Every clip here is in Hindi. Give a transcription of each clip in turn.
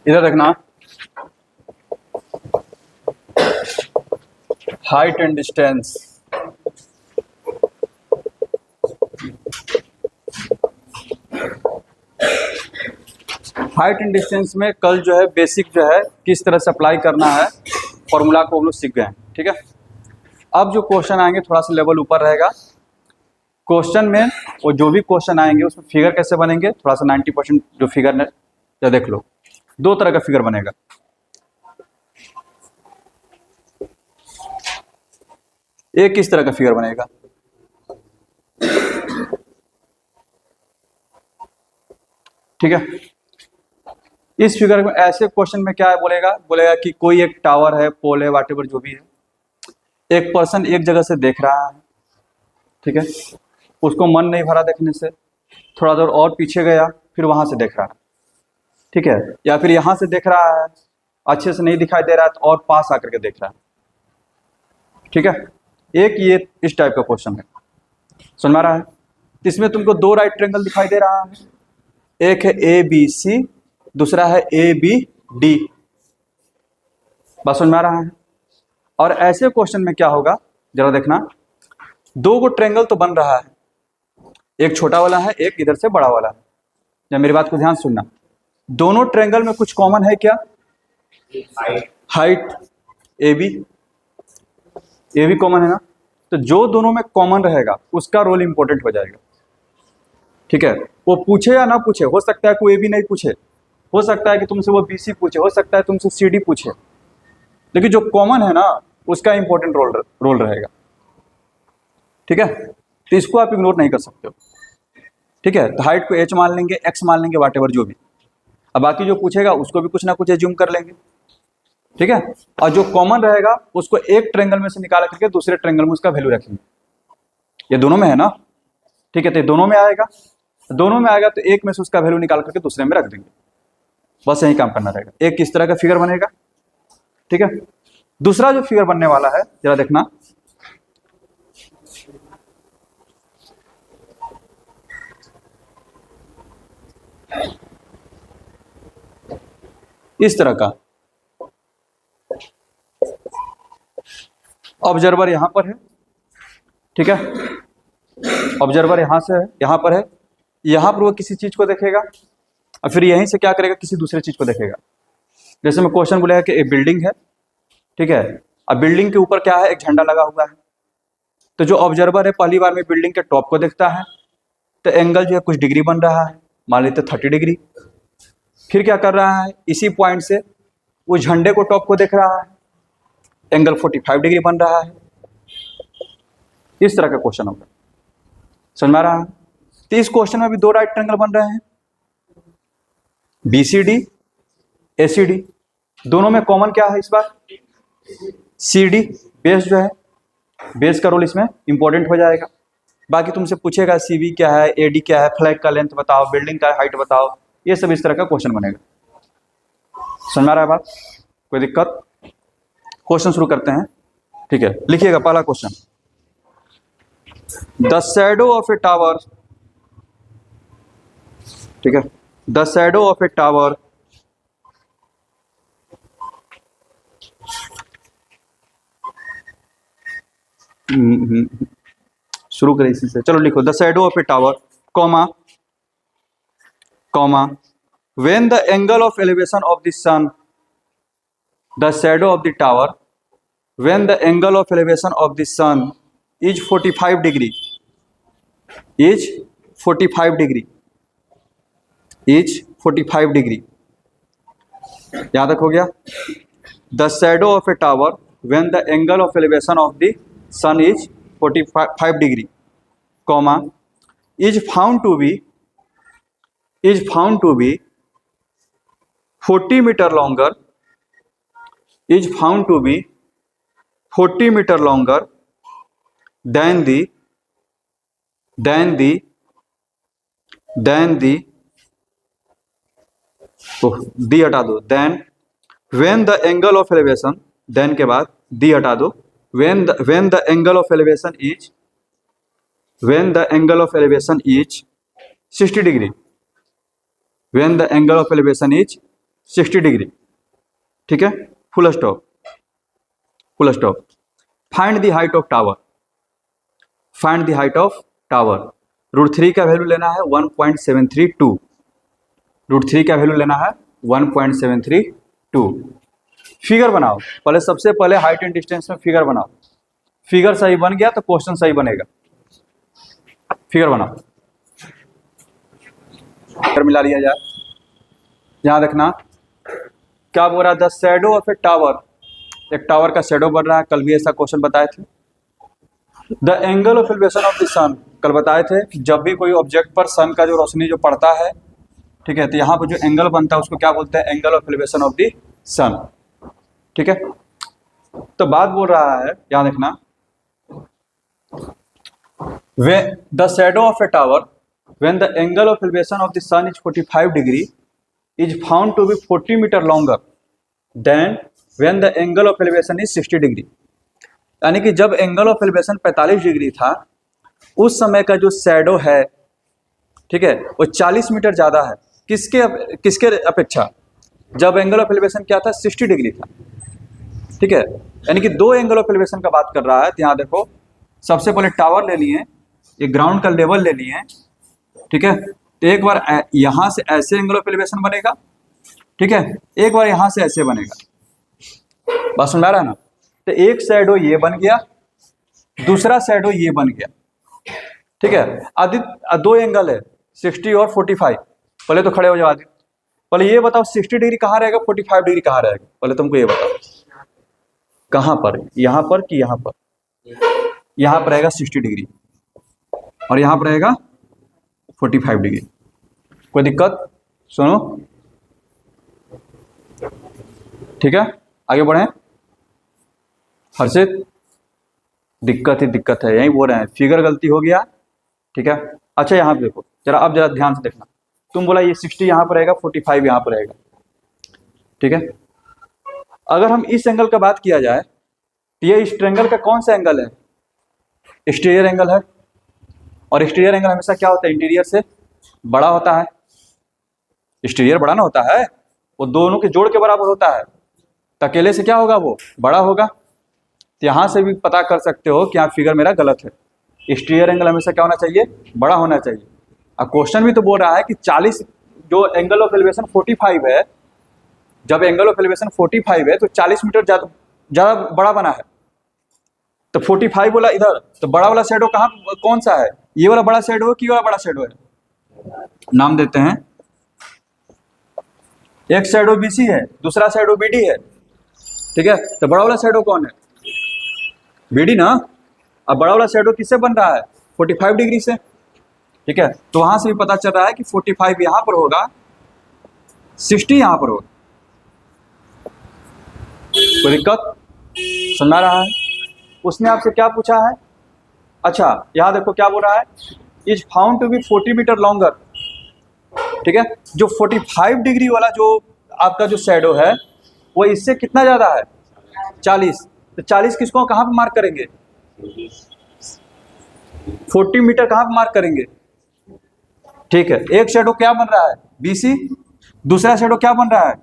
इधर देखना, height and distance. Height and distance में कल जो है बेसिक जो है किस तरह से अप्लाई करना है फॉर्मूला को हम लोग सीख गए हैं, ठीक है। अब जो क्वेश्चन आएंगे थोड़ा सा लेवल ऊपर रहेगा। क्वेश्चन में वो जो भी क्वेश्चन आएंगे उसमें फिगर कैसे बनेंगे, थोड़ा सा 90% जो फिगर है या देख लो, दो तरह का फिगर बनेगा। एक किस तरह का फिगर बनेगा, ठीक है। इस फिगर में ऐसे क्वेश्चन में क्या है, बोलेगा कि कोई एक टावर है, पोल है, व्हाटएवर जो भी है, एक पर्सन एक जगह से देख रहा है, ठीक है। उसको मन नहीं भरा देखने से, थोड़ा देर और पीछे गया, फिर वहां से देख रहा है, ठीक है। या फिर यहां से देख रहा है, अच्छे से नहीं दिखाई दे रहा है तो और पास आकर के देख रहा है, ठीक है। एक ये इस टाइप का क्वेश्चन है, समझ में आ रहा है। इसमें तुमको दो राइट ट्रायंगल दिखाई दे रहा है, एक है ए बी सी, दूसरा है ए बी डी। बात समझ में आ रहा है। और ऐसे क्वेश्चन में क्या होगा जरा देखना, दो गो ट्रायंगल तो बन रहा है, एक छोटा वाला है, एक इधर से बड़ा वाला है। या मेरी बात को ध्यान सुनना, दोनों ट्रायंगल में कुछ कॉमन है क्या? हाइट ए बी कॉमन है ना। तो जो दोनों में कॉमन रहेगा उसका रोल इंपॉर्टेंट हो जाएगा, ठीक है। वो पूछे या ना पूछे, हो सकता है कोई ए बी नहीं पूछे, हो सकता है कि तुमसे वो बी सी पूछे, हो सकता है तुमसे सी डी पूछे, लेकिन जो कॉमन है ना उसका इंपॉर्टेंट रोल रहेगा, ठीक है। तो इसको आप इग्नोर नहीं कर सकते हो, ठीक है। तो हाइट को एच मान लेंगे, एक्स मान लेंगे, व्हाटएवर जो भी। अब बाकी जो पूछेगा उसको भी कुछ ना कुछ एज्यूम कर लेंगे, ठीक है। और जो कॉमन रहेगा उसको एक ट्रायंगल में से निकाल करके दूसरे ट्रायंगल में उसका वैल्यू रखेंगे। ये दोनों में है ना, ठीक है। तो दोनों में आएगा, तो एक में से उसका वैल्यू निकाल करके दूसरे में रख देंगे, बस यही काम करना रहेगा। एक किस तरह का फिगर बनेगा, ठीक है। दूसरा जो फिगर बनने वाला है जरा देखना, इस तरह का। ऑब्जर्वर यहां पर है, ठीक है। ऑब्जर्वर यहां से है, यहां पर है, यहां पर वो किसी चीज को देखेगा और फिर यहीं से क्या करेगा, किसी दूसरे चीज को देखेगा। जैसे मैं क्वेश्चन बोलेगा कि एक बिल्डिंग है, ठीक है। अब बिल्डिंग के ऊपर क्या है, एक झंडा लगा हुआ है। तो जो ऑब्जर्वर है पहली बार में बिल्डिंग के टॉप को देखता है, तो एंगल जो है कुछ डिग्री बन रहा है, मान लेते 30 डिग्री। फिर क्या कर रहा है, इसी पॉइंट से वो झंडे को टॉप को देख रहा है, एंगल 45 डिग्री बन रहा है। इस तरह का क्वेश्चन होगा, समझ में आ रहा है। तो इस क्वेश्चन में भी दो राइट ट्रायंगल बन रहे हैं, बीसीडी एसीडी। दोनों में कॉमन क्या है इस बार, सीडी। बेस जो है, बेस का रोल इसमें इंपॉर्टेंट हो जाएगा। बाकी तुमसे पूछेगा सीबी क्या है, एडी क्या है, फ्लैग का लेंथ बताओ, बिल्डिंग का हाइट बताओ, ये सब इस तरह का क्वेश्चन बनेगा। समझ में आ रहा है बात, कोई दिक्कत? क्वेश्चन शुरू करते हैं, ठीक है। लिखिएगा पहला question, the shadow of a tower, ठीक है। The shadow of a tower शुरू करें इसी से, चलो लिखो, the shadow of a tower, comma when the angle of elevation of the sun, the shadow of the tower when the angle of elevation of the sun is 45 degree, is 45 degree, is 45 degree. यहां तक हो गया। The shadow of a tower when the angle of elevation of the sun is 45 degree, comma is found to be 40 metre longer, is found to be 40 meter longer than the the हटा दो, then when the angle of elevation, then के बाद दी हटा दो, when the angle of elevation is 60 degree, when the angle of elevation is 60 degree, ठीक है, full stop, full stop. Find the height of tower, find the height of tower. √3 का वैल्यू लेना है 1.732, √3 का वैल्यू लेना है 1.732। फिगर बनाओ, पहले सबसे पहले हाइट एंड डिस्टेंस में फिगर बनाओ। फिगर सही बन गया तो क्वेश्चन सही बनेगा। फिगर बनाओ, फिगर मिला लिया जाए। यहां देखना क्या बोल रहा है, the shadow of a tower, एक टावर का शैडो बन रहा है। कल भी ऐसा क्वेश्चन बताए थे। The angle of elevation of the sun, कल बताए थे जब भी कोई ऑब्जेक्ट पर सन का जो रोशनी जो पड़ता है, ठीक है, तो यहाँ पर जो एंगल बनता है उसको क्या बोलते हैं, angle of elevation of the sun, ठीक है। तो बात बोल रहा है, यहाँ देखना, वे the shadow of a tower when the angle of elevation of the sun is 45 degree is found to be 40 metre longer than when the angle of elevation is 60 degree. यानी कि जब एंगल ऑफ एलिवेशन 45 डिग्री था, उस समय का जो शैडो है, ठीक है, वो 40 मीटर ज़्यादा है। किसके अपेक्षा? जब एंगल ऑफ एलिवेशन क्या था, 60 डिग्री था, ठीक है। यानी कि दो एंगल ऑफ एलिवेशन का बात कर रहा है। तो यहाँ देखो, सबसे पहले टावर ले लिए, एक ग्राउंड का लेवल ले लिए, ठीक है। तो एक बार यहाँ से ऐसे एंगल ऑफ एलिवेशन बनेगा, ठीक है, एक बार यहाँ से ऐसे बनेगा। बात सुन रहा है ना? तो एक शैडो ये बन गया, दूसरा शैडो ये बन गया, ठीक है। आदित्य दो एंगल है 60 और 45। पहले तो खड़े हो जाओ आदित्य, पहले ये बताओ 60 डिग्री कहाँ रहेगा, 45 डिग्री कहाँ रहेगा? पहले तुमको ये बताओ, कहाँ पर, यहाँ पर कि यहाँ पर? यहाँ पर रहेगा 60 डिग्री और यहाँ पर रहेगा 45 डिग्री। कोई दिक्कत? सुनो, ठीक है, आगे बढ़े। हर्षित, दिक्कत ही दिक्कत है, यही बोल रहे हैं, फिगर गलती हो गया, ठीक है। अच्छा यहाँ पे देखो जरा, अब जरा ध्यान से देखना। तुम बोला ये 60 यहाँ पर रहेगा, 45 यहाँ पर रहेगा, ठीक है। अगर हम इस एंगल का बात किया जाए तो ये इस ट्रायंगल का कौन सा एंगल है? एक्सटीरियर एंगल है। और एक्सटीरियर एंगल हमेशा क्या होता है, इंटीरियर से बड़ा होता है। एक्सटीरियर बड़ा ना होता है, वो दोनों के जोड़ के बराबर होता है। तो अकेले से क्या होगा, वो बड़ा होगा। तो यहाँ से भी पता कर सकते हो कि यहाँ फिगर मेरा गलत है। एक्सटीरियर एंगल हमेशा क्या होना चाहिए, बड़ा होना चाहिए। अब क्वेश्चन भी तो बोल रहा है कि 40, जो एंगल ऑफ एलिवेशन 45 है, जब एंगल ऑफ एलिवेशन 45 है तो 40 मीटर ज़्यादा बड़ा बना है। तो 45 बोला इधर, तो बड़ा वाला शैडो कहाँ, कौन सा है? ये वाला बड़ा शैडो है कि वाला बड़ा शैडो है? नाम देते हैं, एक शैडो BC है, दूसरा शैडो BD है, ठीक है। तो बड़ा वाला शैडो कौन है? BD ना। अब बड़ा वाला शैडो किससे बन रहा है, 45 डिग्री से, ठीक है। तो वहां से भी पता चल रहा है कि 45 यहां पर होगा, 60 यहां पर होगा। कोई दिक्कत? समझ रहा है? उसने आपसे क्या पूछा है? अच्छा यहाँ देखो क्या बोल रहा है, is found to be 40 metre longer, ठीक है। जो 45 डिग्री वाला जो आपका जो शैडो है, वो इससे कितना ज्यादा है, 40। तो 40 किसको कहाँ पे मार्क करेंगे, 40 मीटर कहाँ पे मार्क करेंगे, ठीक है। एक शैडो क्या बन रहा है, BC, दूसरा शैडो क्या बन रहा है,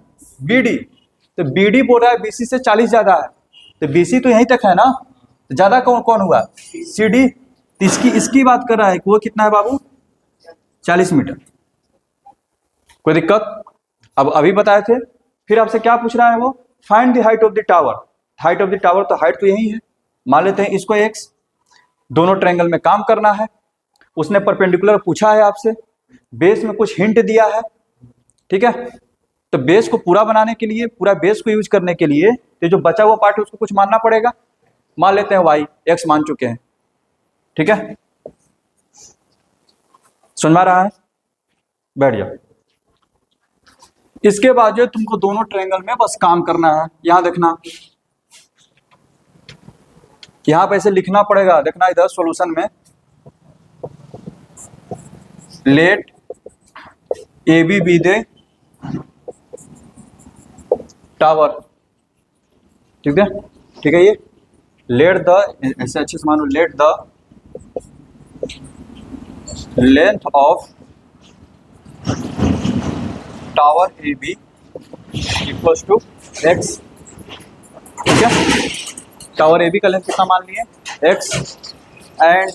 BD। तो BD बोल रहा है BC से 40 ज्यादा है, तो BC तो यहीं तक है ना, तो ज्यादा कौन हुआ, CD। तो इसकी बात कर रहा है कि वो कितना है बाबू, 40 मीटर। कोई दिक्कत? अब अभी बताए थे, फिर आपसे क्या पूछ रहा है वो, find the height of the tower. Height of the tower, तो हाइट तो यही है, मान लेते हैं इसको X। दोनों ट्रायंगल में काम करना है। उसने परपेंडिकुलर पूछा है आपसे, बेस में कुछ हिंट दिया है, ठीक है। तो बेस को पूरा बनाने के लिए, पूरा बेस को यूज करने के लिए, तो जो बचा हुआ पार्ट है उसको कुछ मानना पड़ेगा। मान लेते हैं Y, X मान चुके हैं, ठीक है। समझ में रहा है? बैठ जाओ। इसके बाद जो तुमको दोनों ट्रायंगल में बस काम करना है। यहां देखना, यहां पे ऐसे लिखना पड़ेगा, देखना इधर सॉल्यूशन में, लेट AB बी दे टावर, ठीक है, ठीक है। ये लेट द, ऐसे अच्छे से मानो, let the length of tower AB equals to x. ठीक है, टावर ए बी का लेंथ कितना मान लिए एक्स, एंड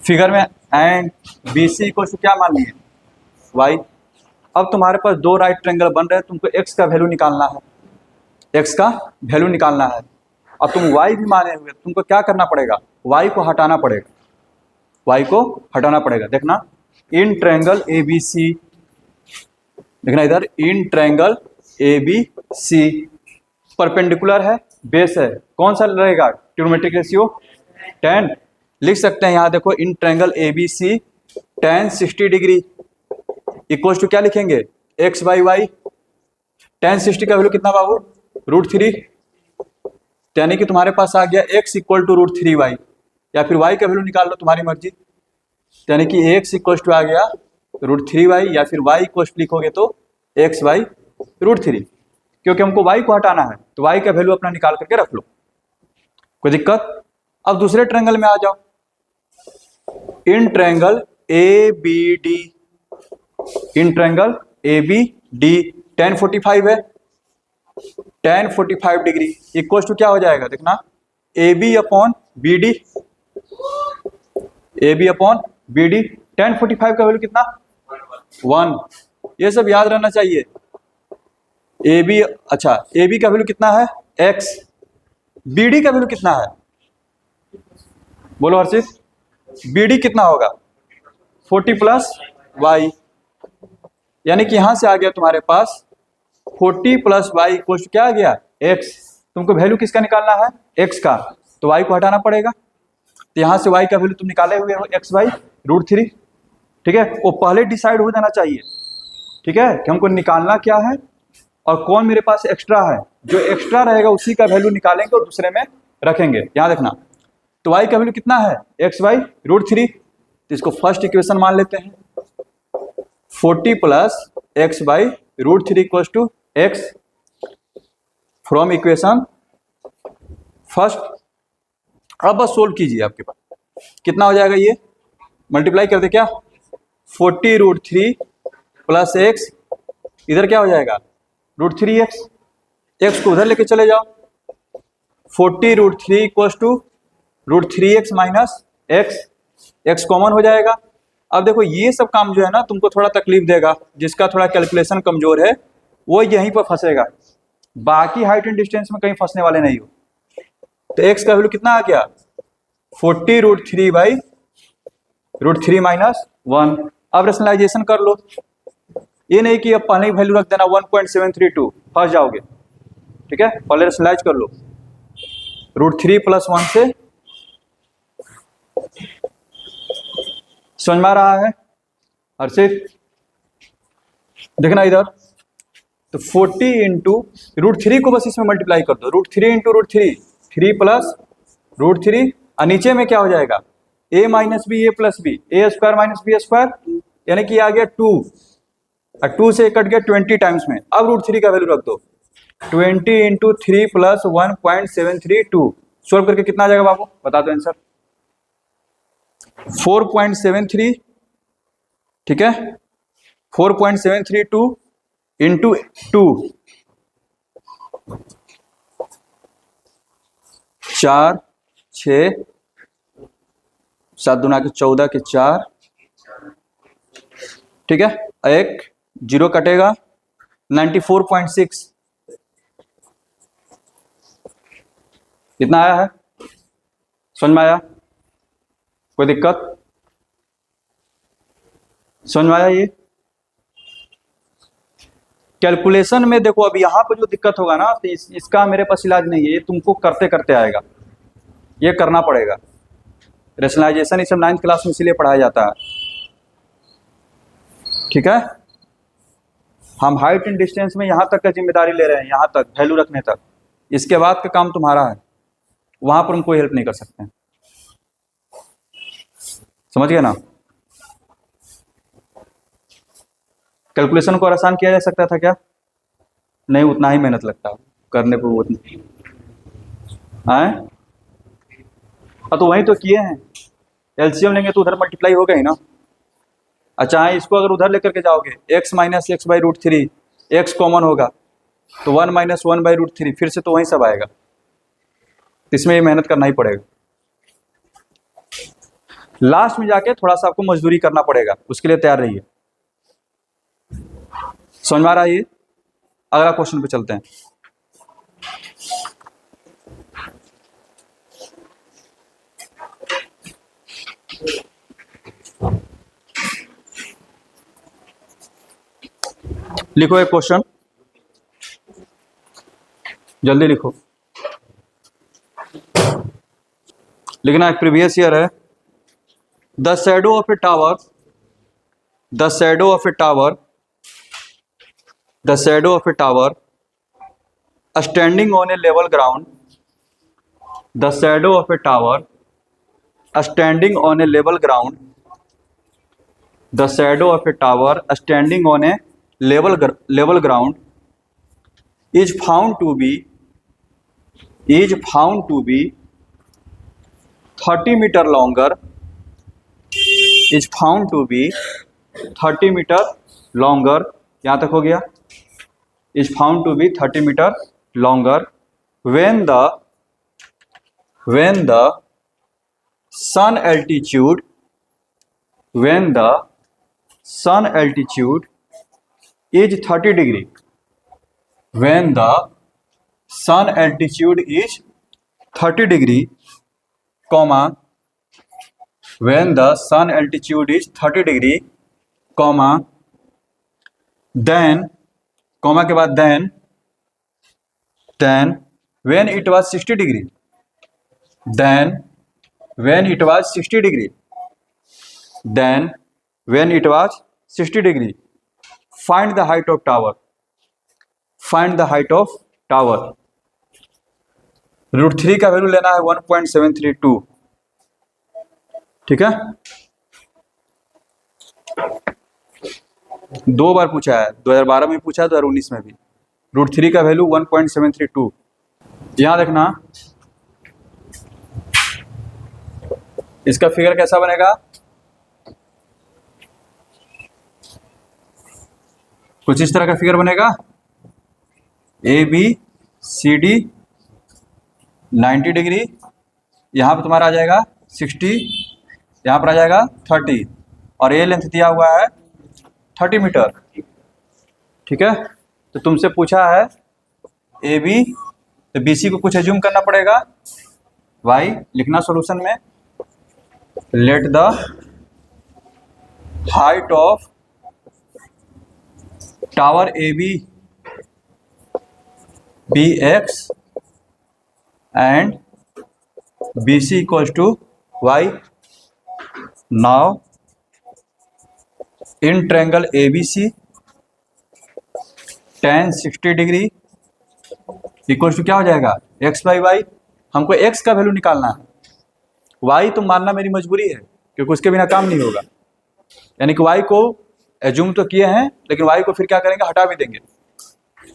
फिगर में and B C equals to क्या मान लिए वाई। अब तुम्हारे पास दो राइट ट्रायंगल बन रहे हैं, तुमको एक्स का वैल्यू निकालना है, एक्स का वैल्यू निकालना है। अब तुम वाई भी माने हुए, तुमको क्या करना पड़ेगा, वाई को हटाना पड़ेगा, वाई को हटाना पड़ेगा। देखना इन ट्रायंगल ए बी सी, देखना इधर in triangle A B C perpendicular है, बेस है, कौन सा रहेगा, ट्रिग्नोमेट्रिक रेशियो 10। लिख सकते हैं यहाँ देखो in triangle A B C tan 60 degree equals to क्या लिखेंगे एक्स बाई वाई। tan 60 का वैल्यू कितना बाबू √3, यानी कि तुम्हारे पास आ गया x इक्वल टू √3y, या फिर y का वैल्यू निकाल लो तुम्हारी मर्जी, यानी कि x इक्वल टू आ गया √3y, या फिर y इक्वल लिखोगे तो x बाई √3, क्योंकि हमको y को हटाना है तो y का वैल्यू अपना निकाल करके रख लो, कोई दिक्कत। अब दूसरे ट्रायंगल में आ जाओ, in triangle A B D, in triangle A B D tan 45 है, tan 45 डिग्री इक्वल टू क्या हो जाएगा, देखना A B upon B D, A B upon B D. tan 45 का वैल्यू कितना 1, ये सब याद रहना चाहिए। ए बी, अच्छा ए बी का वैल्यू कितना है x, बी डी का वैल्यू कितना है, बोलो हर्षित, बी डी कितना होगा 40 प्लस y, यानी कि यहां से आ गया तुम्हारे पास 40 प्लस वाई इक्वल क्या आ गया x। तुमको वैल्यू किसका निकालना है x का, तो y को हटाना पड़ेगा, तो यहां से y का वैल्यू तुम निकाले हुए हो x बाई √3। ठीक है, वो पहले डिसाइड हो जाना चाहिए, ठीक है, कि हमको निकालना क्या है और कौन मेरे पास एक्स्ट्रा है, जो एक्स्ट्रा रहेगा उसी का वैल्यू निकालेंगे और दूसरे में रखेंगे। यहाँ देखना, तो y का वैल्यू कितना है x बाई √3, तो इसको फर्स्ट इक्वेशन मान लेते हैं, 40 plus x by √3 equal to x from equation first. अब बस सोल्व कीजिए, आपके पास कितना हो जाएगा, ये मल्टीप्लाई कर दे क्या 40 √3 प्लस एक्स, इधर क्या हो जाएगा √3x, एक्स को उधर लेके चले जाओ, 40 √3 equal to √3x minus x, x common हो जाएगा। अब देखो ये सब काम जो है ना तुमको थोड़ा तकलीफ देगा, जिसका थोड़ा कैलकुलेशन कमजोर है वो यहीं पर फंसेगा, बाकी हाइट एंड डिस्टेंस में कहीं फंसने वाले नहीं हो। तो x का वैल्यू कितना आ गया 40 √3 बाई √3 माइनस 1। अब रेशनलाइजेशन कर लो, ये नहीं कि अब पहले ही वैल्यू रख देना 1.732, फंस जाओगे। ठीक है, पहले रेशनलाइज कर लो, √3 प्लस 1 से समझ में आ रहा है हर्षित, देखना इधर, तो 40 इंटू √3 को बस इसमें मल्टीप्लाई कर दो, √3 इंटू √3 3 प्लस √3, और नीचे में क्या हो जाएगा a minus B A plus B, A square minus B square, यानी कि आ गया 2, और 2 से कट गया 20 टाइम्स में। अब √3 का वैल्यू रख दो, 20 इंटू 3 प्लस 1.732, सोल्व करके कितना आ जाएगा बाबू बता दो आंसर, 4.732, ठीक है, 4.732 इंटू 2, 4 6 7 दूना के 14 के 4, ठीक है, एक जीरो कटेगा, 94.6 कितना आया है, समझ में आया, कोई दिक्कत, समझ में आया। ये कैलकुलेशन में देखो, अब यहाँ पर जो दिक्कत होगा ना तो इसका मेरे पास इलाज नहीं है, ये तुमको करते करते आएगा, ये करना पड़ेगा। रेशनलाइजेशन ये सब 9th क्लास में इसीलिए पढ़ाया जाता है, ठीक है। हम हाइट एंड डिस्टेंस में यहाँ तक का जिम्मेदारी ले रहे हैं, यहाँ तक वैल्यू रखने तक, इसके बाद का काम तुम्हारा है, वहां पर हम कोई हेल्प नहीं कर सकते हैं, समझ गए ना। कैलकुलेशन को आसान किया जा सकता था क्या, नहीं, उतना ही मेहनत लगता है करने पर, वो आए तो वही तो किए हैं, एलसीएम लेंगे तो उधर मल्टीप्लाई होगा ही ना। अच्छा है, इसको अगर उधर लेकर के जाओगे x minus x by √3, x common होगा तो 1 माइनस 1/√3, फिर से तो वहीं सब आएगा, इसमें ये मेहनत करना ही पड़ेगा। लास्ट में जाके थोड़ा सा आपको मजदूरी करना पड़ेगा, उसके लिए तैयार रहिए। समझ में आ रहा है ये? अगला क्वेश्चन पे चलते हैं। लिखो एक क्वेश्चन, जल्दी लिखो। लिखना, एक प्रीवियस ईयर है। The shadow of a tower, the shadow of a tower, the shadow of a tower standing on A level ground, the shadow of a tower standing on A level ground, the shadow of a tower standing on A level ground is found to be 30 meter longer, is found to be 30 meter longer, यहाँ तक हो गया, is found to be 30 meter longer when the sun altitude is 30 degree, when the sun altitude is 30 degree, comma, when the sun altitude is 30 degree, comma, then, comma के बाद then when it was 60 degree, then when it was 60 degree, then when it was 60 degree, find the height of tower, find the height of tower। √3 का वैल्यू लेना है 1.732, ठीक है। 2 बार पूछा है, 2012 में पूछा है, 2019 में भी। √3 का वैल्यू 1.732। यहां देखना, इसका फिगर कैसा बनेगा, कुछ इस तरह का फिगर बनेगा। ABCD 90 डिग्री, यहाँ पे तुम्हारा आ जाएगा 60, यहाँ पर आ जाएगा 30, और ये लेंथ दिया हुआ है 30 मीटर, ठीक है। तो तुमसे पूछा है AB, तो BC को कुछ एज्यूम करना पड़ेगा। Y लिखना सॉल्यूशन में, late the height of tower AB be x and BC equals to y। Now in triangle ABC tan 60 degree equals to क्या हो जाएगा, x बाई वाई। हमको x का वैल्यू निकालना है, y तो मानना मेरी मजबूरी है क्योंकि उसके बिना काम नहीं होगा। यानी कि y को एज्यूम तो किए हैं, लेकिन y को फिर क्या करेंगे, हटा भी देंगे।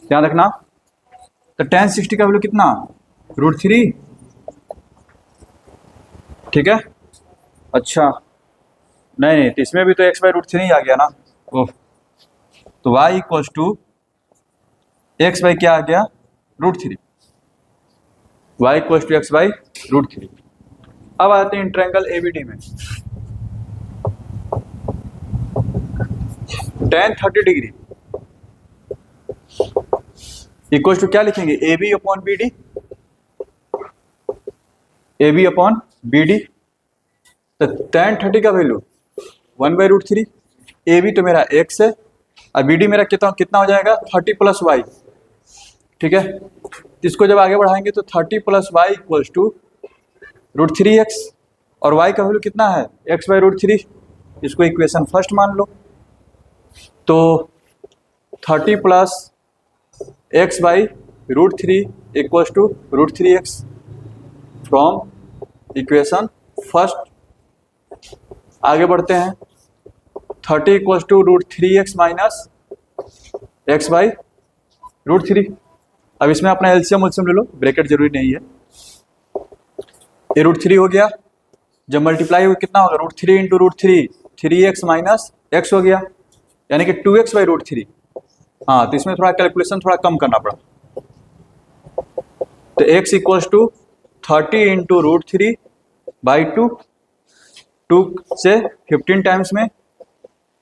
ध्यान रखना। तो tan 60 का वैल्यू कितना, √3, ठीक है। अच्छा नहीं, तो इसमें भी तो x बाई √3 ही आ गया ना। ओह, तो y equals to x by क्या आ गया, √3। y equals to x by √3। अब आते हैं ट्रायंगल ABD में। tan 30 डिग्री इक्वल टू क्या लिखेंगे, AB upon BD, AB upon BD। तो tan 30 का वैल्यू 1/√3, AB तो मेरा x है और BD मेरा कितना हो जाएगा, 30 प्लस y, ठीक है। इसको जब आगे बढ़ाएंगे तो 30 plus y equals to √3x, और y का वैल्यू कितना है, x/√3। इसको इक्वेशन फर्स्ट मान लो। तो 30 plus x by √3 equals to √3x from equation first. आगे बढ़ते हैं, 30 equals to √3x minus x by √3। अब इसमें अपना एलसीएम ले लो, ब्रैकेट जरूरी नहीं है। ये √3 हो गया, जब मल्टीप्लाई हो कितना होगा, √3 इंटू √3, 3x माइनस x हो गया, यानी कि 2x बाई √3। हाँ, तो इसमें थोड़ा कैलकुलेशन थोड़ा कम करना पड़ा। तो x equals to 30 into root three by two, two से 15 टाइम्स में,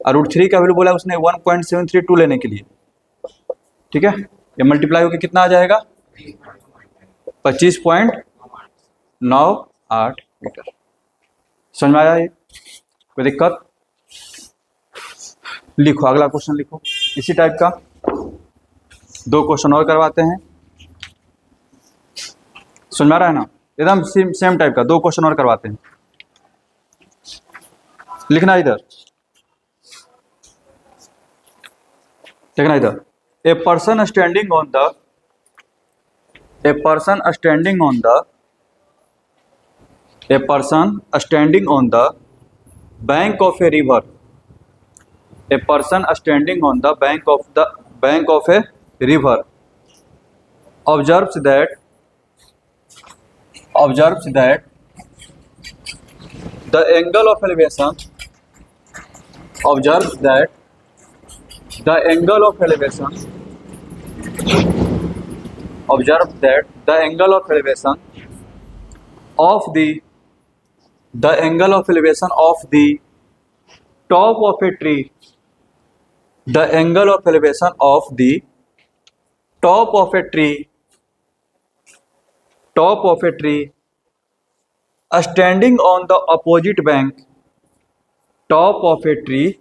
और रूट थ्री का वैल्यू बोला उसने 1.732 लेने के लिए। ठीक है, ये मल्टीप्लाई होकर कितना आ जाएगा? 25.98 मीटर। समझ में आया ये? कोई दिक्कत? लिखो, अगला क्वेश्चन लिखो। इसी टाइप का 2 क्वेश्चन और करवाते हैं। समझ में आ रहा है ना? एकदम सेम टाइप का 2 क्वेश्चन और करवाते हैं। लिखना इधर, देखना इधर। A person standing on the bank of a river, a person standing on the bank of a river observes that the angle of elevation of the top of a tree, the angle of elevation of the top of a tree standing on the opposite bank, top of a tree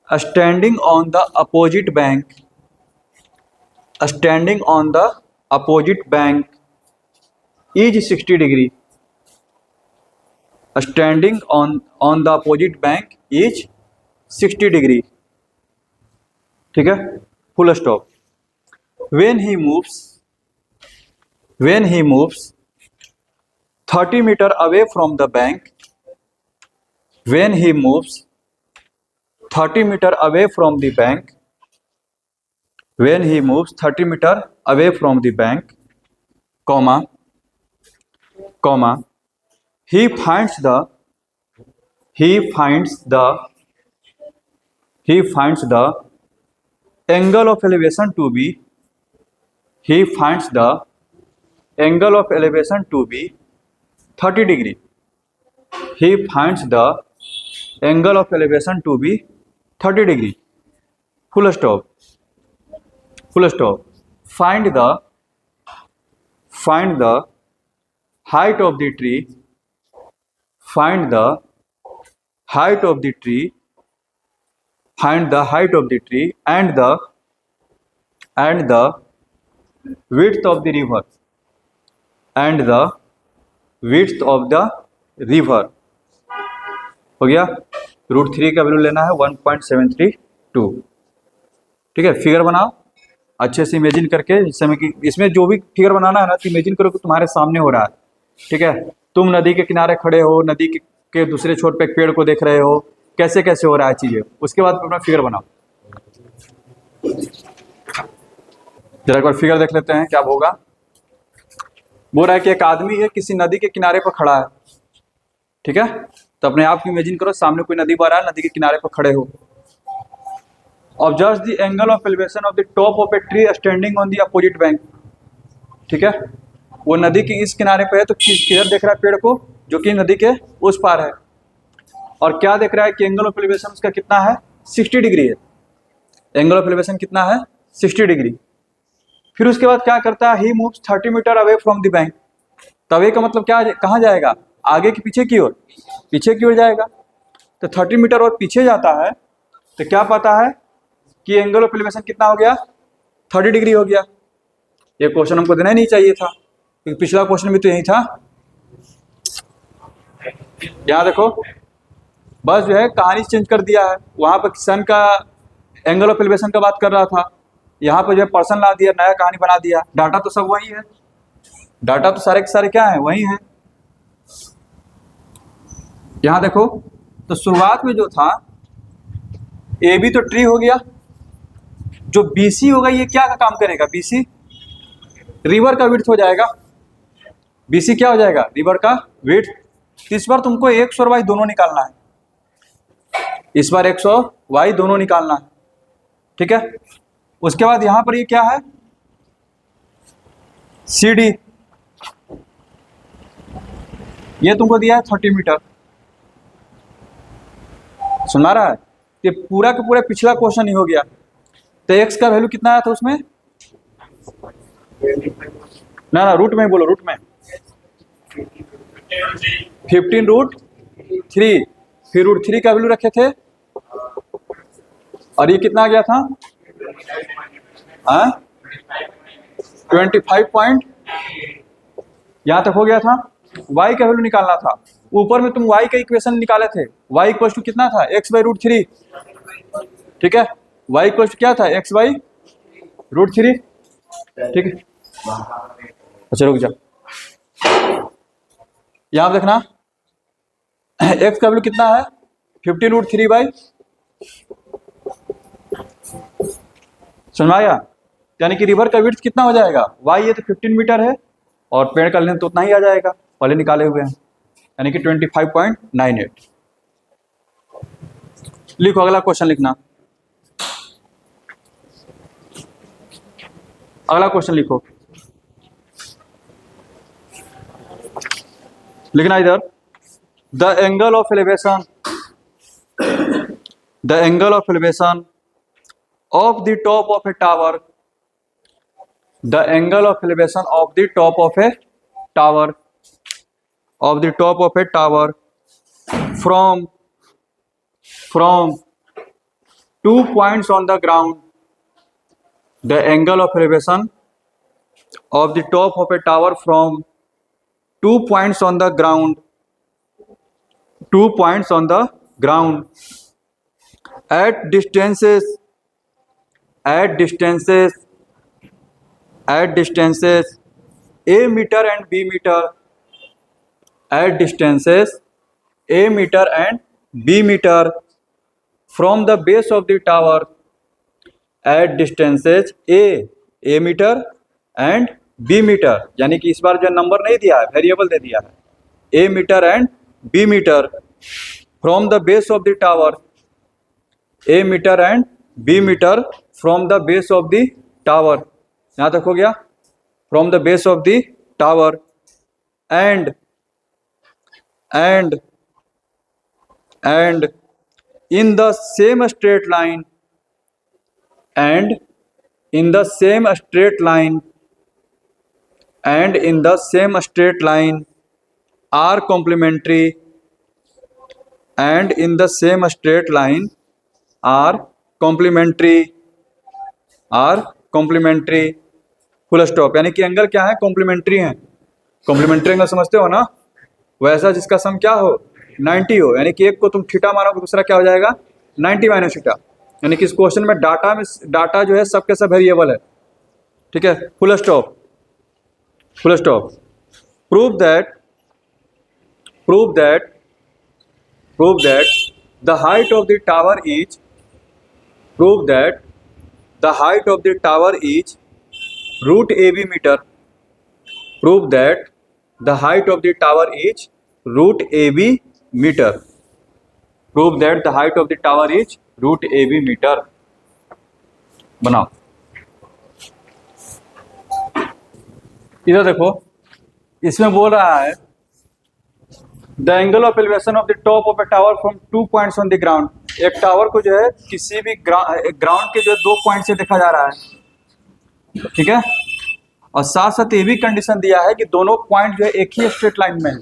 standing on the opposite bank is 60 degree. Standing on the opposite bank is 60 degree. ठीक है, full stop. when he moves 30 meter away from the bank, when he moves 30 meter away from the bank, comma, he finds the angle of elevation to be 30 degree. He finds the angle of elevation to be 30 degree. Full stop. Find the height of the tree. Find the height of the tree and the width of the river. हो गया। रूट थ्री का वैल्यू लेना है 1.732। ठीक है, फिगर बनाओ अच्छे से, इमेजिन करके। इस समय की इसमें जो भी फिगर बनाना है ना, तो इमेजिन करो कि तुम्हारे सामने हो रहा है। ठीक है, तुम नदी के किनारे खड़े हो, नदी के दूसरे छोर पे एक पेड़ को देख रहे हो, कैसे कैसे हो रहा है चीजें। उसके बाद अपना फिगर बनाओ। जरा एक बार फिगर देख लेते हैं क्या होगा। बोल रहा है कि एक आदमी है, किसी नदी के किनारे पर खड़ा है। ठीक है, तो अपने आप को इमेजिन करो सामने कोई नदी बह रहा है, नदी के किनारे पर खड़े हो। Observe the angle of elevation of the top of a tree standing on the opposite bank. ठीक है, वो नदी के इस किनारे पे है, तो किधर देख रहा है? पेड़ को, जो कि नदी के उस पार है। और क्या देख रहा है कि एंगल ऑफ एलिवेशन उसका कितना है? 60 डिग्री है। एंगल ऑफ एलिवेशन कितना है? 60 डिग्री। फिर उसके बाद क्या करता है? He moves 30 metre away from the bank. तवे का मतलब क्या, कहाँ जाएगा? आगे की पीछे की ओर? पीछे की ओर जाएगा। तो 30 मीटर और पीछे जाता है, तो क्या पता है कि एंगल ऑफ एलिवेशन कितना हो गया? 30 डिग्री हो गया। ये क्वेश्चन हमको देना ही नहीं चाहिए था, क्योंकि पिछला क्वेश्चन भी तो यही था। यहाँ देखो, बस जो है कहानी चेंज कर दिया है। वहां पर सन का एंगल ऑफ एलिवेशन का बात कर रहा था, यहाँ पर जो है पर्सन ला दिया, नया कहानी बना दिया। डाटा तो सब वही है, डाटा तो सारे के सारे क्या है? वही है। यहाँ देखो, तो शुरुआत में जो था ए बी तो ट्री हो गया, जो बीसी होगा ये क्या का काम करेगा? बीसी रिवर का विड्थ हो जाएगा। बीसी क्या हो जाएगा? रिवर का विड्थ। इस बार तुमको एक्स और वाई दोनों निकालना है। इस बार एक्स और वाई दोनों निकालना है। ठीक है, उसके बाद यहां पर ये क्या है, CD, ये तुमको दिया है 30 मीटर। सुना रहा है, ये पूरा का पूरा पिछला क्वेश्चन ही हो गया। तो x का वैल्यू कितना आया था उसमें, ना ना रूट में बोलो, रूट में 15√3, फिर √3 का वैल्यू रखे थे, और ये कितना आ गया था, 25 पॉइंट, यहां तक हो गया था। y का वैल्यू निकालना था, ऊपर में तुम y का इक्वेशन निकाले थे, y इक्वल टू कितना था, x/√3, ठीक है, y इक्वल टू क्या था, x/√3, ठीक है। अच्छा रुक जा, यहां देखना x का वैल्यू कितना है, 15√3 समझ आया, यानी कि रिवर का विड्थ कितना हो जाएगा, y ये तो 15 मीटर है और पेड़ का लेंथ तो उतना ही आ जाएगा, पहले निकाले हुए हैं, यानी कि 25.98। लिखो अगला क्वेश्चन लिखना, अगला क्वेश्चन लिखो, लिखना इधर, the angle of elevation, the angle of elevation of the top of a tower, the angle of elevation of the top of a tower, of the top of a tower from 2 points on the ground, the angle of elevation of the top of a tower from 2 points on the ground, 2 points on the ground at distances, at distances a meter and b meter, at distances a meter and b meter from the base of the tower, at distances a meter and b meter, यानी कि इस बार जो नंबर नहीं दिया है, वेरिएबल दे दिया है, a meter and b meter from the base of the tower, a meter and b meter from the base of the tower, यहां तक हो गया, from the base of the tower, and in the same straight line, and in the same straight line, and in the same straight line are complementary, and in the same straight line are complementary, full stop, यानी कि एंगल क्या है, कॉम्प्लीमेंट्री है। कॉम्प्लीमेंट्री एंगल समझते हो ना, वैसा जिसका सम क्या हो, 90 हो, यानी कि एक को तुम थीटा मारोगे दूसरा क्या हो जाएगा, 90 माइनस थीटा, यानी कि इस क्वेश्चन में डाटा जो है सब के सब वेरिएबल है, ठीक है। Full stop, full stop, prove that the height of the tower is, prove that the height of the tower is √AB meter, prove that the height of the tower is √AB meter, prove that the height of the tower is √AB meter, बनाओ। इधर देखो, इसमें बोल रहा है the angle of elevation of the top of a tower from 2 points on the ground, एक टावर को जो है किसी भी ग्राउंड के जो 2 पॉइंट से देखा जा रहा है, ठीक है, और साथ साथ ये भी कंडीशन दिया है कि दोनों पॉइंट जो है एक ही स्ट्रेट लाइन में है,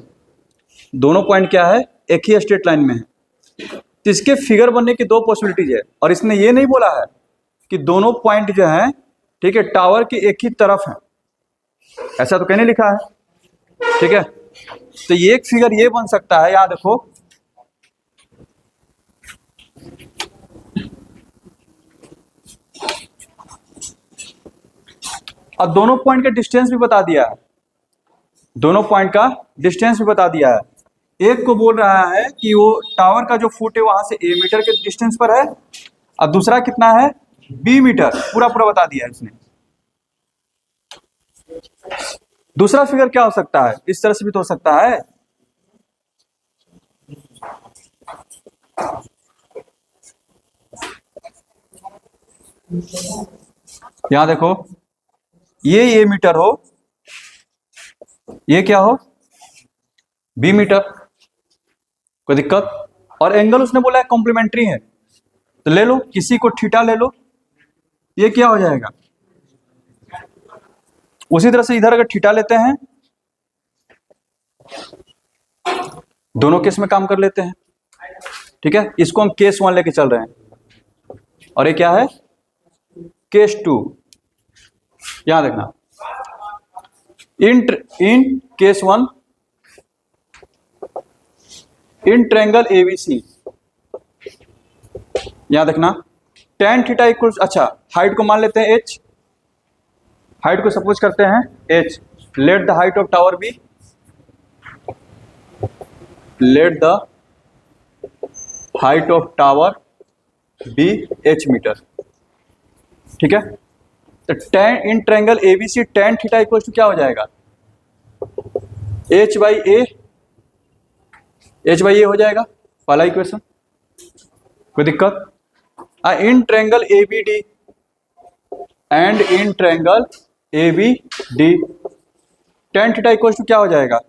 दोनों पॉइंट क्या है, एक ही स्ट्रेट लाइन में है। तो इसके फिगर बनने की 2 पॉसिबिलिटीज है, और इसने ये नहीं बोला है कि दोनों पॉइंट जो है, ठीक है, टावर की एक ही तरफ है, ऐसा तो कहने लिखा है, ठीक है। तो ये एक फिगर ये बन सकता है, यहां देखो, अब दोनों पॉइंट का डिस्टेंस भी बता दिया है, दोनों पॉइंट का डिस्टेंस भी बता दिया है। एक को बोल रहा है कि वो टावर का जो फुट है वहां से a मीटर के डिस्टेंस पर है, और दूसरा कितना है, b मीटर, पूरा पूरा बता दिया है इसने। दूसरा फिगर क्या हो सकता है, इस तरह से भी तो हो सकता है, यहां देखो, ये ए मीटर हो, ये क्या हो, बी मीटर, कोई दिक्कत? और एंगल उसने बोला है कॉम्प्लीमेंट्री है, तो ले लो किसी को थीटा ले लो, ये क्या हो जाएगा। उसी तरह से इधर अगर थीटा लेते हैं, दोनों केस में काम कर लेते हैं, ठीक है। इसको हम केस 1 लेके चल रहे हैं, और ये क्या है, केस 2। यहां देखना, in case 1, in triangle ABC, यहां देखना tan थीटा इक्वल्स, अच्छा हाइट को मान लेते हैं h, हाइट को सपोज करते हैं h, let the height of tower be, let the height of tower be h metre, ठीक है। तो tan in triangle ABC tan theta equals to क्या हो जाएगा, h बाई ए हो जाएगा, पहला इक्वेशन, कोई दिक्कत? In triangle ABD and in triangle ABD tan theta equals to क्या हो जाएगा,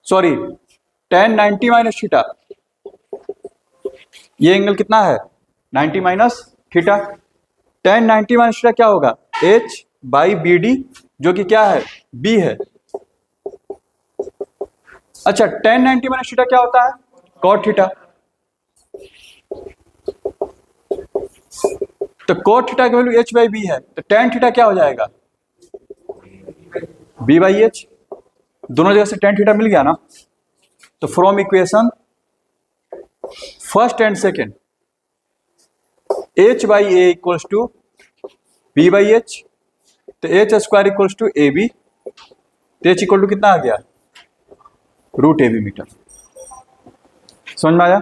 सॉरी tan 90 माइनस थीटा, ये एंगल कितना है 90 minus theta, tan 90 minus theta क्या होगा, h बाई बी डी, जो कि क्या है, b है। अच्छा tan 90 माइनस थीटा क्या होता है, cot थीटा, तो cot थीटा की वैल्यू h बाई बी है, तो tan थीटा क्या हो जाएगा, b बाई h, दोनों जगह से tan थीटा मिल गया ना। तो from equation first and second, h by A equals to b by h, तो h square equals to A B, तो h इक्वल टू कितना आ गया, रूट ए बी मीटर। समझ में आया,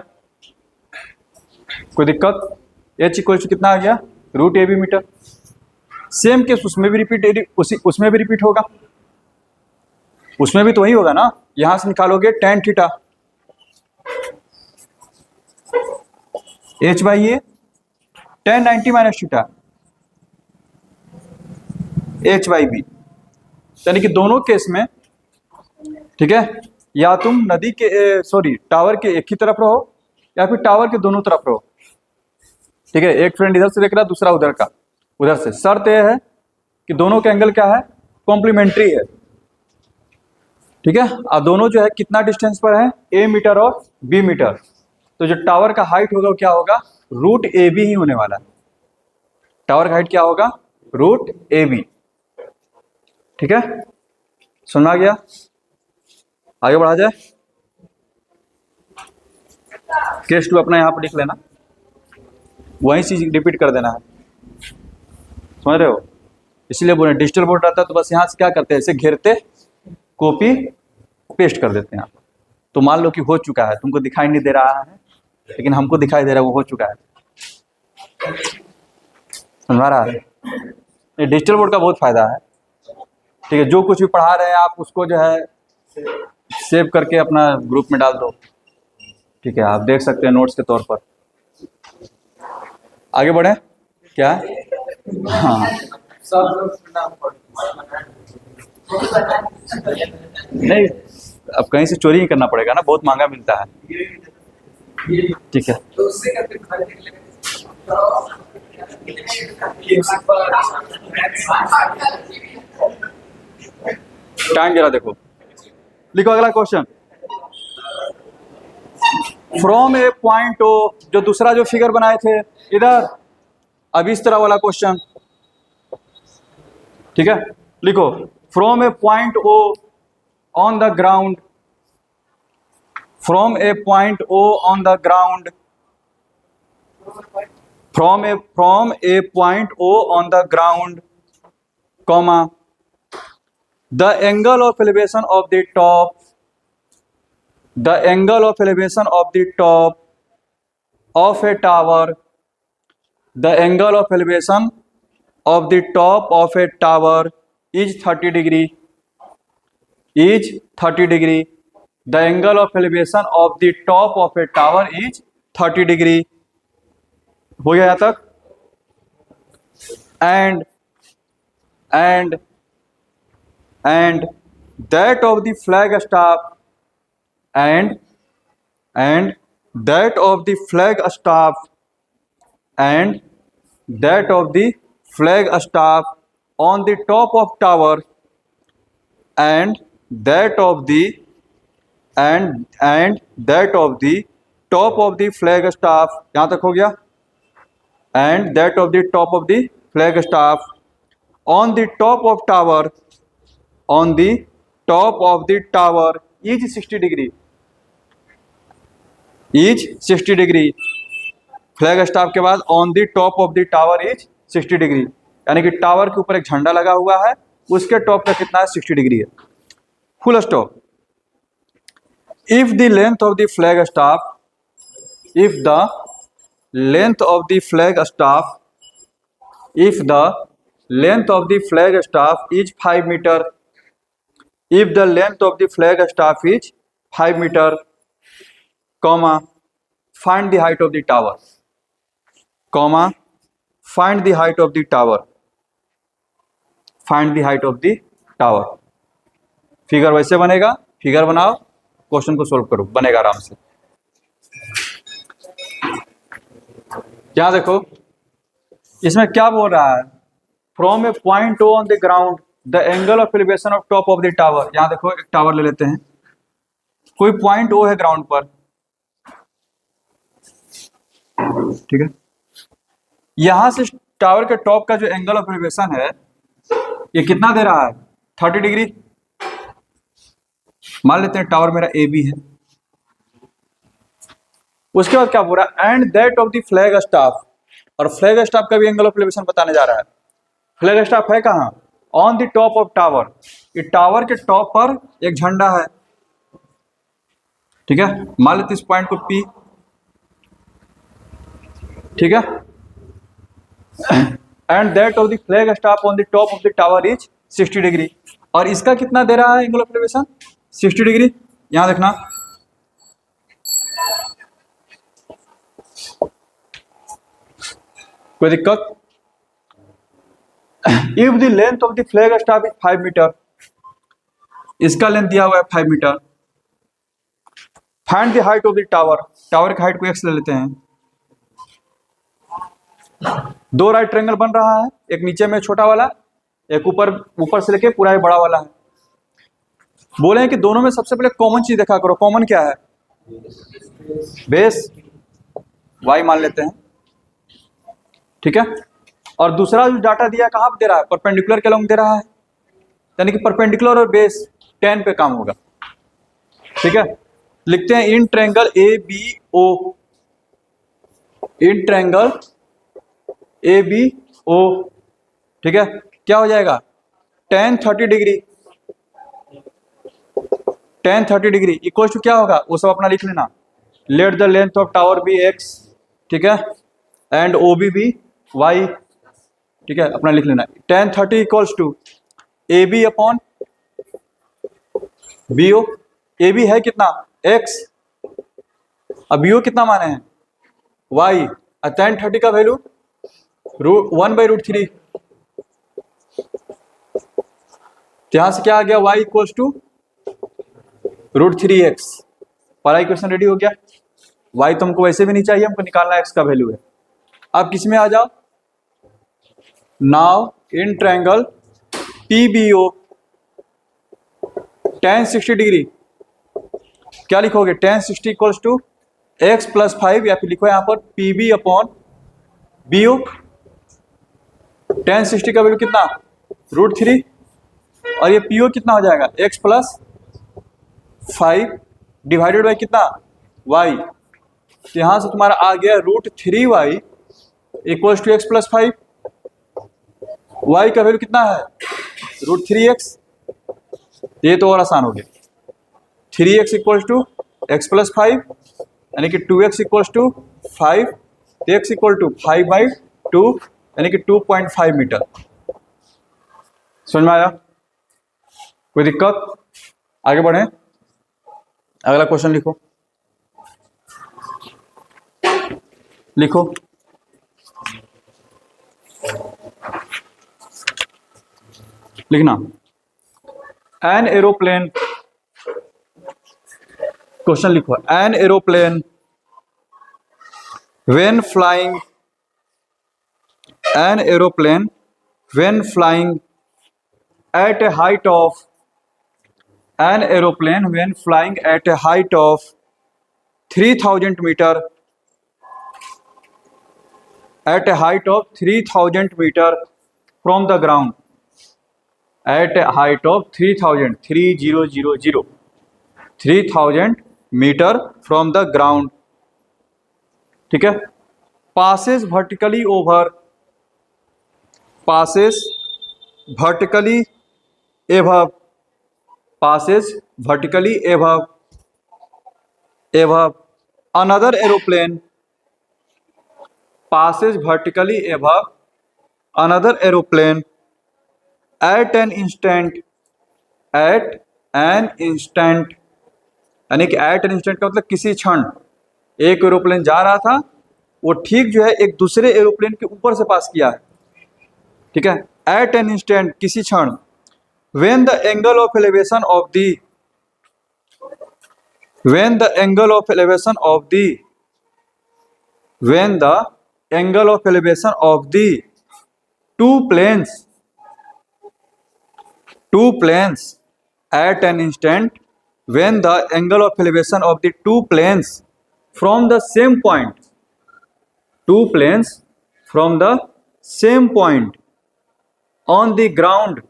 कोई दिक्कत? h इक्वल्स टू कितना आ गया, root A B metre. Same case उसमें भी रिपीट होगा, उसमें भी तो वही होगा ना। यहां से निकालोगे tan theta, h by A, tan 90 minus theta, h by B, यानी कि दोनों केस में, ठीक है, या तुम नदी के सॉरी टावर के एक ही तरफ रहो या फिर टावर के दोनों तरफ रहो, ठीक है। एक फ्रेंड इधर से देख रहा है, दूसरा उधर का, उधर से। शर्त यह है कि दोनों का एंगल क्या है, कॉम्प्लीमेंट्री है, ठीक है। अब दोनों जो है कितना डिस्टेंस पर है, a मीटर और b मीटर, तो जो टावर का हाइट होगा वो क्या होगा, रूट ए बी ही होने वाला है। टावर का हाइट क्या होगा, रूट ए बी, ठीक है। सुना गया, आगे बढ़ा जाए। केस 2 अपना यहां पर लिख लेना, वही चीज रिपीट कर देना है, समझ रहे हो। इसलिए बोले डिजिटल बोर्ड रहता है तो बस यहां से क्या करते हैं, ऐसे घेरते, कॉपी पेस्ट कर देते हैं। तो मान लो कि हो चुका है, तुमको दिखाई नहीं दे रहा है लेकिन हमको दिखाई दे रहा है, वो हो चुका है, समझ रहा है। ये डिजिटल बोर्ड का बहुत फायदा है, ठीक है। जो कुछ भी पढ़ा रहे हैं आप उसको जो है सेव करके अपना ग्रुप में डाल दो, ठीक है, आप देख सकते हैं नोट्स के तौर पर। आगे बढ़े क्या, हाँ नहीं, अब कहीं से चोरी ही करना पड़ेगा ना, बहुत महंगा मिलता है, ठीक है। टाइम जरा देखो, लिखो अगला question. From a point O, जो दूसरा जो फिगर बनाए थे इधर, अब इस तरह वाला क्वेश्चन, ठीक है। लिखो from a point O on the ground, from a point O on the ground, from a point O on the ground, comma, the angle of elevation of the top, the angle of elevation of the top of a tower, the angle of elevation of the top of a tower is 30 degree, is 30 degree, the angle of elevation of the top of a tower is 30 degree। हो गया यहाँ तक, and and that of the flag staff and that of the flag staff and that of the flag staff on the top of tower and that of the and that of the top of the flag staff, यहां तक हो गया, and that of the top of the flag staff on the top of tower is 60 degree, is 60 degree. Flag staff के बाद on the top of the tower is 60 degree, यानी कि टावर के ऊपर एक झंडा लगा हुआ है, उसके टॉप का कितना है, 60 डिग्री है. Full stop. If the length of the flag staff if the length of the flag staff if the length of the flag staff is 5 metre if the length of the flag staff is 5 meter, comma, find the height of the tower, comma, find the height of the tower, find the height of the tower. Figure वैसे बनेगा, फिगर बनाओ, क्वेश्चन को सोल्व करो, बनेगा आराम से. क्या देखो इसमें क्या बोल रहा है, from a point O on the ground the angle of elevation of top of the tower. यहां देखो एक टावर ले लेते हैं, कोई पॉइंट ओ है ग्राउंड पर, ठीक है. यहां से टावर के टॉप का जो एंगल ऑफ एलिवेशन है ये कितना दे रहा है, 30 डिग्री. मान लेते हैं टावर मेरा ए बी है. उसके बाद क्या बोल रहा है, and that of the flag staff, और फ्लैग स्टाफ का भी एंगल ऑफ एलिवेशन बताने जा रहा है. फ्लैग स्टाफ है कहां, on the top of tower, ये टावर के टॉप पर एक झंडा है, ठीक है. मान लेते इस पॉइंट को पी, ठीक है. And that of the flag staff on the top of the tower is 60 degree, और इसका कितना दे रहा है एंगल ऑफ एलिवेशन, 60 डिग्री. यहां देखना, कोई दिक्कत. If the length of the flag staff is 5 metre, इसका लेंथ दिया हुआ है 5 metre. Find the height of the tower, tower की हाइट को x ले लेते हैं. दो राइट ट्रायंगल बन रहा है, एक नीचे में छोटा वाला, एक ऊपर से लेके पूरा बड़ा वाला है. बोले हैं कि दोनों में सबसे पहले कॉमन चीज देखा करो. कॉमन क्या है, बेस y मान लेते हैं, ठीक है. और दूसरा जो डाटा दिया कहां पे दे रहा है, परपेंडिकुलर के लॉन्ग दे रहा है, यानी कि परपेंडिकुलर और बेस 10 पे काम होगा, ठीक है. लिखते हैं in triangle A B O, in triangle A B O, ठीक है. क्या हो जाएगा, tan 30 degree, tan 30 degree equal to क्या होगा, वो सब अपना लिख लेना. Let the length of tower be x, ठीक है, एंड ओ बी y, ठीक है, अपना लिख लेना. tan 30 equals to A B upon B O. A B है कितना, x, अब बी ओ कितना माने हैं, y, और tan 30 का वैल्यू 1/√3. यहां से क्या आ गया, y इक्वल्स टू √3x. पहला इक्वेशन रेडी हो गया. y तो हमको वैसे भी नहीं चाहिए, हमको निकालना x का वैल्यू है. अब किस में आ जाओ, now in triangle PBO tan 60 degree, क्या लिखोगे, tan 60 इक्वल्स टू x + 5, या फिर लिखो यहां पर PB अपॉन BO. tan 60 का वैल्यू कितना, √3, और ये PO कितना हो जाएगा, x + 5 डिवाइडेड बाई कितना, y. तो यहां से तुम्हारा आ गया √3y equals to x + 5. y का वैल्यू कितना है, √3x. ये तो और आसान हो गया. 3x इक्वल्स टू x + 5, यानी कि 2x equals to 5, x equal to 5/2, यानी कि 2.5 मीटर. समझ में आया, कोई दिक्कत. आगे बढ़े, अगला क्वेश्चन लिखो, लिखो. लिखना एन एरोप्लेन, क्वेश्चन लिखो an aeroplane when flying, an aeroplane when flying at a height of, an aeroplane when flying at a height of 3000 metre, at a height of 3000 meter from the ground, at a height of 3000 meter from the ground, ठीक है। passes vertically over, passes vertically above, passes vertically above another aeroplane, passes vertically above another aeroplane at an instant, at an instant, यानी कि at an instant का मतलब किसी क्षण। एक एरोप्लेन जा रहा था, वो ठीक जो है एक दूसरे एरोप्लेन के ऊपर से पास किया है, ठीक है। at an instant किसी क्षण, when the angle of elevation of the, when the angle of elevation of the, when the angle of elevation of the two planes at an instant, when the angle of elevation of the two planes from the same point, two planes from the same point on the ground,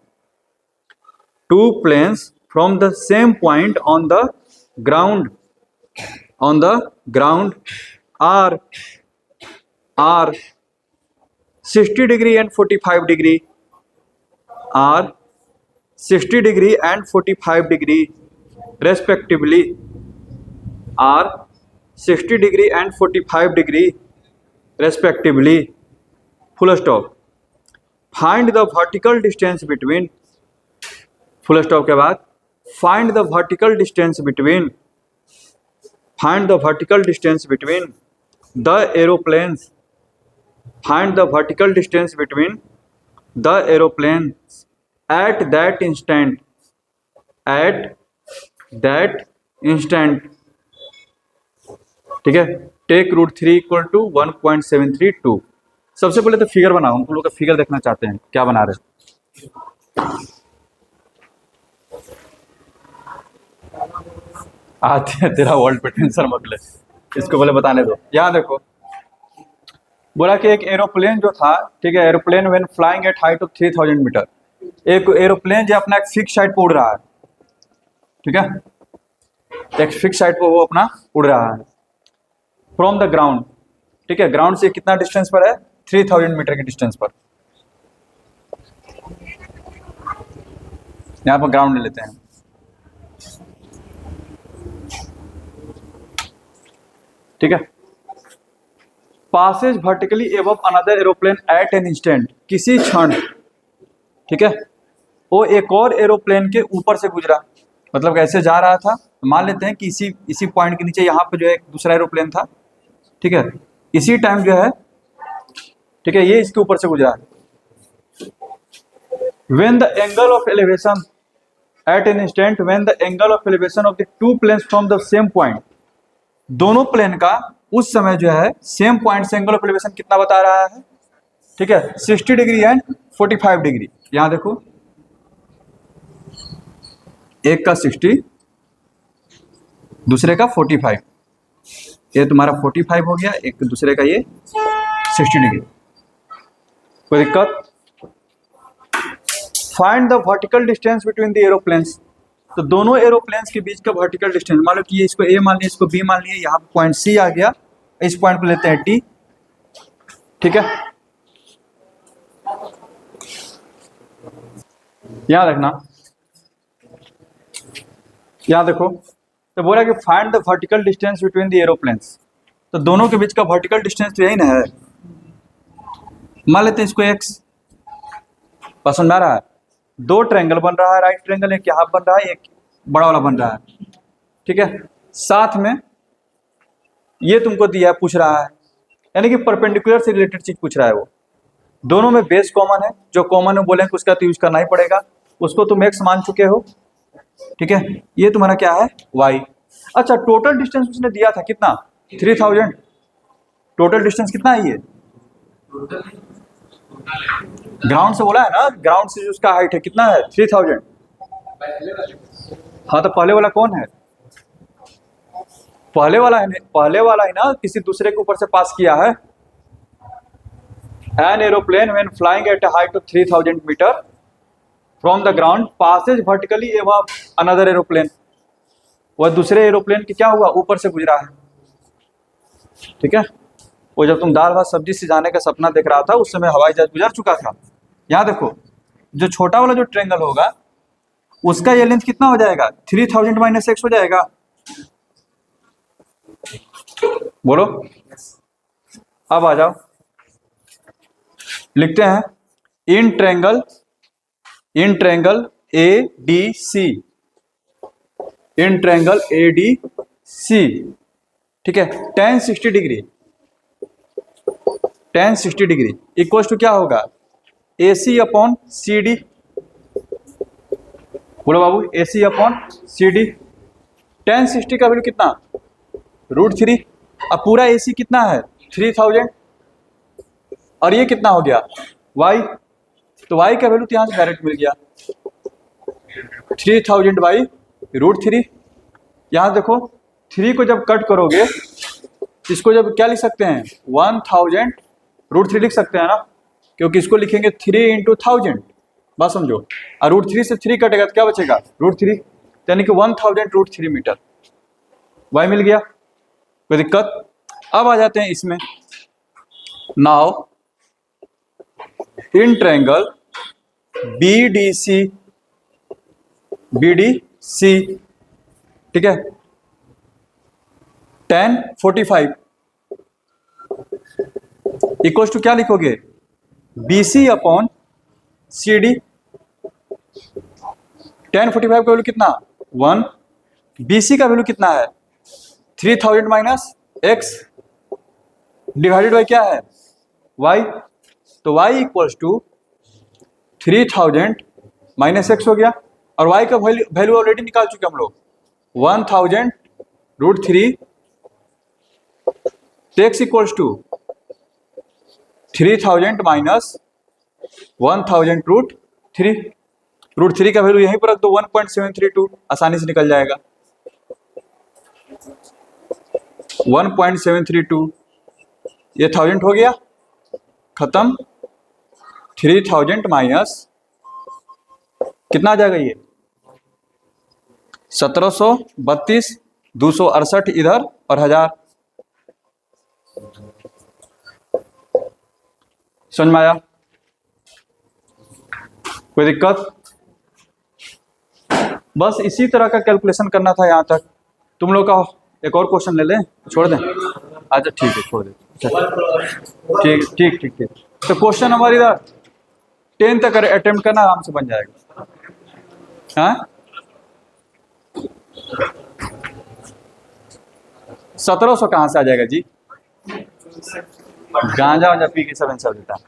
two planes from the same point on the ground, on the ground are 60 degree and 45 degree, are 60 degree and 45 degree respectively, are 60 degree and 45 degree respectively, full stop। find the vertical distance between, full stop के बाद find the vertical distance between, find the vertical distance between the aeroplanes, find the vertical distance between the aeroplanes at that instant, at that instant, ठीक है। Take root 3 equal to 1.732। सबसे पहले तो फिगर बनाओ, हम लोग का फिगर देखना चाहते हैं, क्या बना रहे आते हैं। तेरा वर्ल्ड पे टेंशन मत ले, इसको पहले बताने दो। यहाँ देखो, बोला कि एक एरोप्लेन जो था, ठीक है, aeroplane when flying at height of 3000 metre, एक एरोप्लेन जो अपना एक फिक्स हाइट पर उड़ रहा है, ठीक है, एक फिक्स हाइट पर वो अपना उड़ रहा है फ्रॉम द ग्राउंड, ठीक है। ग्राउंड से कितना डिस्टेंस पर है? 3000 मीटर के डिस्टेंस पर। यहां पर ग्राउंड ले लेते हैं, ठीक है। Passes vertically above another aeroplane at an instant, किसी क्षण, ठीक है, वो एक और एरोप्लेन के ऊपर से गुजरा, मतलब कैसे जा रहा था, मान लेते हैं कि इसी पॉइंट के नीचे यहाँ पे जो है एक दूसरा एरोप्लेन था, ठीक है, इसी टाइम जो है, ठीक है, ये इसके ऊपर से गुजरा। When the angle of elevation at an instant, when the angle of elevation of the two planes from the same point, दोनों प्लेन का उस समय जो है सेम पॉइंट से एंगल ऑफ एलिवेशन कितना बता रहा है, ठीक है, 60 डिग्री एंड 45 डिग्री। यहां देखो, एक का 60, दूसरे का 45, ये तुम्हारा 45 हो गया, एक दूसरे का ये 60 डिग्री। कोई दिक्कत? Find the vertical distance between the aeroplanes, तो दोनों एरोप्लेन्स के बीच का वर्टिकल डिस्टेंस, मान लो कि ये इसको ए मान लिया, इसको बी मान लिया, यहाँ पॉइंट सी आ गया, इस पॉइंट को लेते हैं डी, ठीक है। यहां देखना, यहां देखो, तो बोला कि find the vertical distance between the aeroplanes, तो दोनों के बीच का वर्टिकल डिस्टेंस तो यही ना है। मान लेते हैं इसको एक्स, पसंद आ रहा है, दो ट्रायंगल बन रहा है, राइट ट्रायंगल, एक यहाँ बन रहा है, एक बड़ा वाला बन रहा है, ठीक है। साथ में ये तुमको दिया, पूछ रहा है, यानी कि परपेंडिकुलर से रिलेटेड चीज पूछ रहा है वो। दोनों में बेस कॉमन है, जो कॉमन है बोले उसका तो यूज करना ही पड़ेगा, उसको तुम x मान चुके हो, ठीक है। ये तुम्हारा क्या है, y। अच्छा, टोटल डिस्टेंस उसने दिया था कितना, 3000। टोटल डिस्टेंस कितना है ये, ग्राउंड से बोला है ना, ग्राउंड से जो उसका हाइट है कितना है, 3000। हाँ, तो पहले वाला कौन है, पहले वाला है, पहले वाला है ना, किसी दूसरे के ऊपर से पास किया है। An aeroplane when flying at a height of 3000 metre from the ground passes vertically above another aeroplane. वह दूसरे एरोप्लेन की क्या हुआ, ऊपर से गुजरा है, ठीक है। वो जब तुम दाल भात सब्जी से जाने का सपना देख रहा था, उस समय हवाई जहाज गुजर चुका था। यहाँ देखो, जो छोटा वाला जो ट्रेंगल होगा उसका ये लेंथ कितना हो जाएगा, 3000 माइनस x हो जाएगा। बोलो, अब आ जाओ, लिखते हैं in triangle A D C, in triangle A D C, ठीक है, tan 60 डिग्री इक्वल टू क्या होगा, ए सी अपॉन सी डी। बोलो बाबू, A C upon C D. tan 60 का वैल्यू कितना, √3। अब पूरा ए सी कितना है, 3000, और ये कितना हो गया, y। तो y का वैल्यू यहां से डायरेक्ट मिल गया, 3000 बाई √3। यहां देखो, 3 को जब कट करोगे, इसको जब क्या लिख सकते हैं, 1000 √3 लिख सकते हैं ना, क्योंकि इसको लिखेंगे 3 × 1000, बात समझो। और √3 से 3 कटेगा तो क्या बचेगा, √3, यानी कि 1000 √3 मीटर। y मिल गया, कोई दिक्कत। अब आ जाते हैं इसमें, नाउ इन ट्रायंगल BDC, ठीक है, tan 45 इक्वल टू क्या लिखोगे, BC अपॉन CD। tan 45 का वैल्यू कितना, 1, BC का वैल्यू कितना है, 3000 माइनस x डिवाइडेड बाई क्या है, y। तो y equals to 3000 minus x हो गया, और y का वैल्यू ऑलरेडी निकाल चुके हम लोग, 1000 √3, x इक्वल्स टू 3000 माइनस 1000 √3। √3 का वैल्यू यहीं पर रख दो, 1.732, आसानी से निकल जाएगा, 1.732, ये 1000 हो गया, खत्म। 3000 माइनस कितना आ जाएगा, ये 1732, 268 इधर और 1000। समझ में आया, कोई दिक्कत। बस इसी तरह का कैलकुलेशन करना था यहाँ तक। तुम लोग का एक और क्वेश्चन ले लें, छोड़ दें, अच्छा ठीक है, छोड़ दें, ठीक ठीक ठीक ठीक। तो क्वेश्चन नंबर इधर 10 तक अटेम्प्ट करना, आराम से बन जाएगा। हाँ, 1700 कहाँ से आ जाएगा जी, गांजा वांजा पी के सब आंसर देता है।